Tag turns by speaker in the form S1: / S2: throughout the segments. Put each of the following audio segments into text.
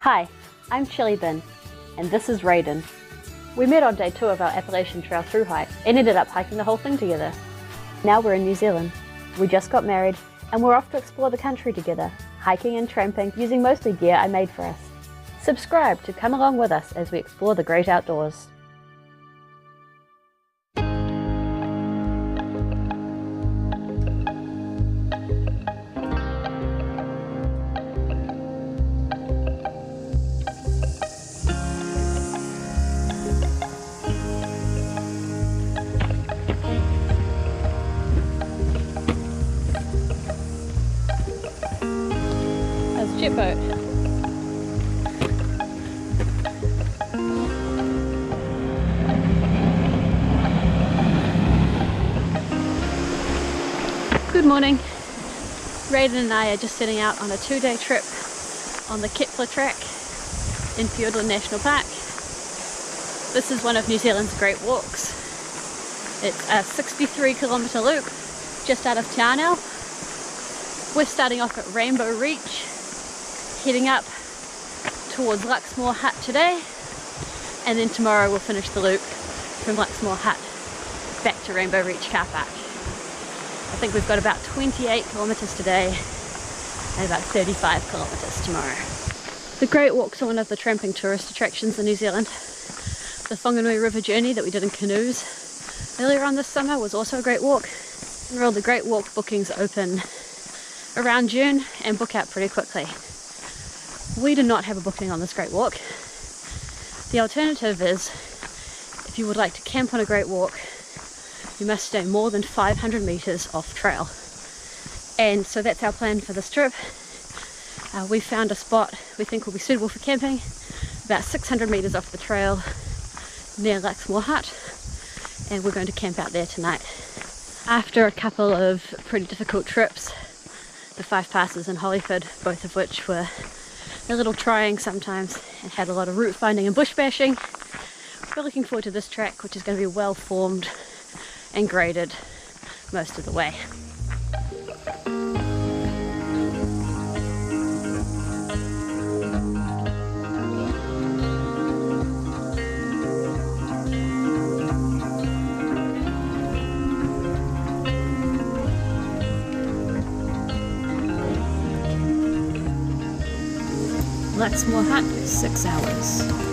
S1: Hi, I'm Shelley Bin, and this is Raiden. We met on day 2 of our Appalachian Trail through hike and ended up hiking the whole thing together. Now we're in New Zealand. We just got married and we're off to explore the country together, hiking and tramping using mostly gear I made for us. Subscribe to come along with us as we explore the great outdoors. Jet boat. Good morning. Raiden and I are just setting out on a 2-day trip on the Kepler Track in Fiordland National Park. This is one of New Zealand's great walks. It's a 63-kilometre loop just out of Te Anau. We're starting off at Rainbow Reach, heading up towards Luxmore Hut today, and then tomorrow we'll finish the loop from Luxmore Hut back to Rainbow Reach car park. I think we've got about 28 kilometres today and about 35 kilometres tomorrow. The Great Walks are one of the tramping tourist attractions in New Zealand. The Whanganui River journey that we did in canoes earlier on this summer was also a great walk. In general, the Great Walk bookings open around June and book out pretty quickly. We do not have a booking on this Great Walk. The alternative is, if you would like to camp on a Great Walk, you must stay more than 500 metres off trail. And so that's our plan for this trip. We found a spot we think will be suitable for camping, about 600 metres off the trail near Luxmore Hut, and we're going to camp out there tonight. After a couple of pretty difficult trips, the 5 passes in Hollyford, both of which were a little trying sometimes and had a lot of route finding and bush bashing, we're looking forward to this track, which is going to be well formed and graded most of the way. Luxmore Hut, 6 hours.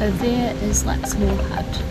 S1: So there is Luxmore Hut.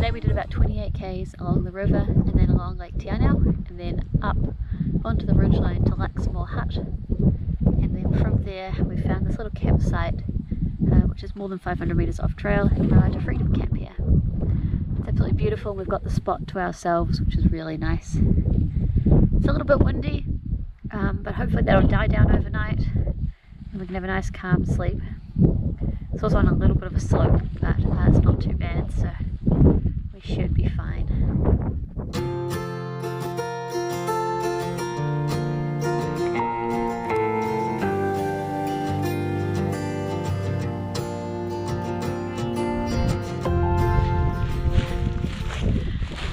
S1: Today we did about 28 k's along the river and then along Lake Tianao and then up onto the ridgeline to Luxmore Hut, and then from there we found this little campsite which is more than 500 meters off trail and we're allowed to freedom camp here. It's absolutely beautiful. We've got the spot to ourselves, which is really nice. It's a little bit windy, but hopefully that'll die down overnight and we can have a nice calm sleep. It's also on a little bit of a slope, but it's not too bad, so we should be fine.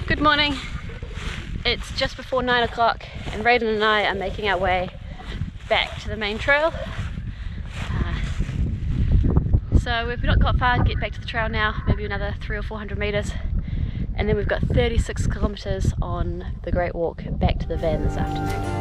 S1: Good morning. It's just before 9 o'clock and Raiden and I are making our way back to the main trail. So we've not got far to get back to the trail now, maybe another 300 or 400 meters, and then we've got 36 kilometers on the Great Walk back to the van this afternoon.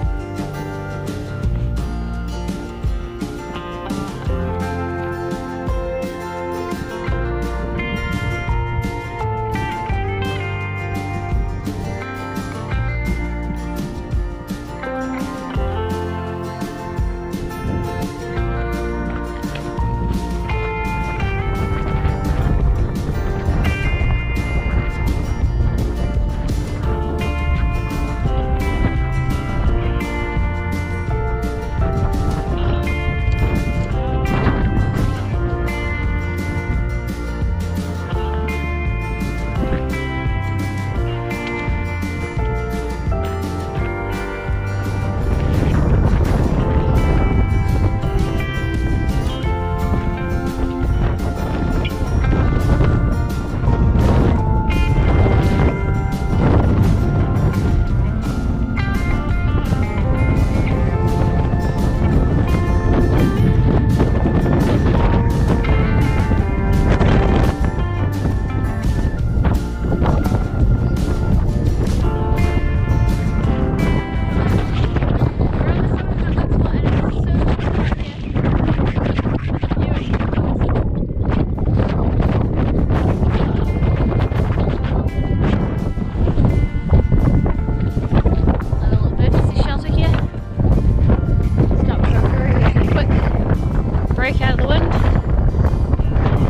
S1: Break out of the wind,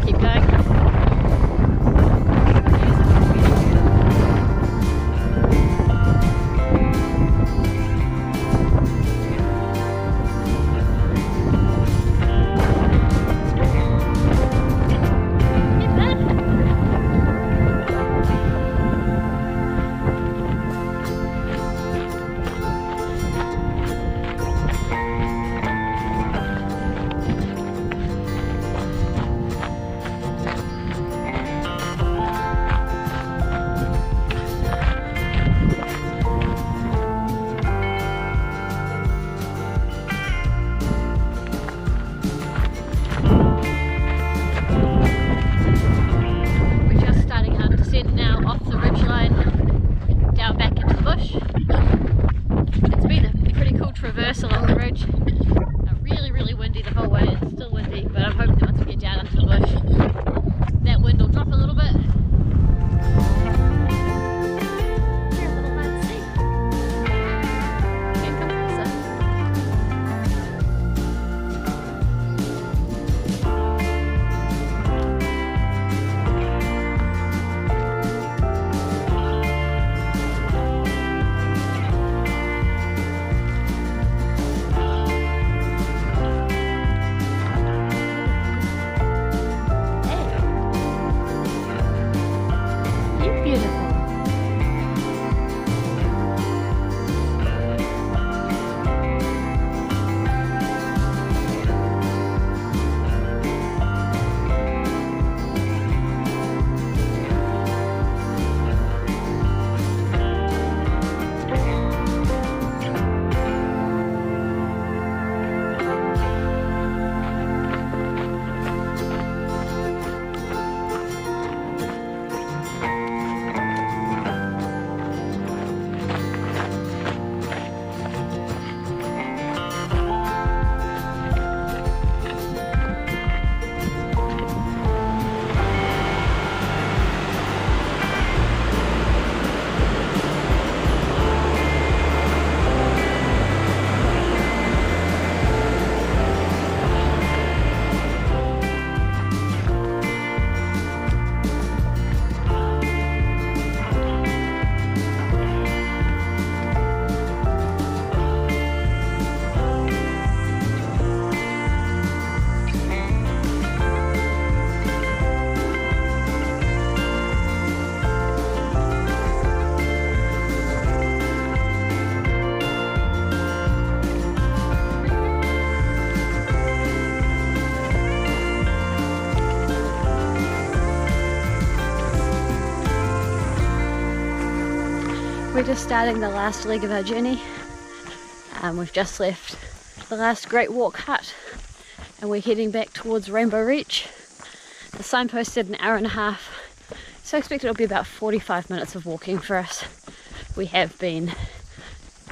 S1: keep going. We're just starting the last leg of our journey. We've just left the last Great Walk hut and we're heading back towards Rainbow Reach. The signpost said an hour and a half, so I expect it'll be about 45 minutes of walking for us. We have been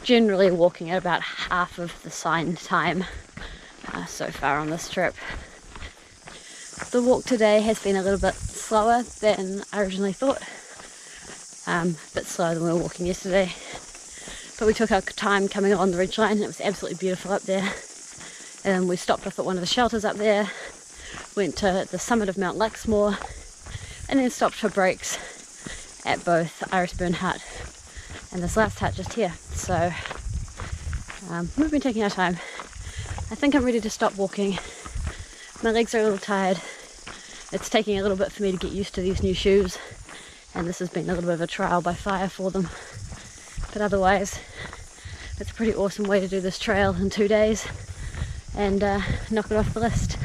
S1: generally walking at about half of the sign time so far on this trip. The walk today has been a little bit slower than I originally thought. A bit slower than we were walking yesterday. But we took our time coming on the ridgeline and it was absolutely beautiful up there. And we stopped off at one of the shelters up there, went to the summit of Mount Luxmore, and then stopped for breaks at both Irisburn Hut and this last hut just here. So we've been taking our time. I think I'm ready to stop walking. My legs are a little tired. It's taking a little bit for me to get used to these new shoes, and this has been a little bit of a trial by fire for them. But otherwise, it's a pretty awesome way to do this trail in 2 days and knock it off the list.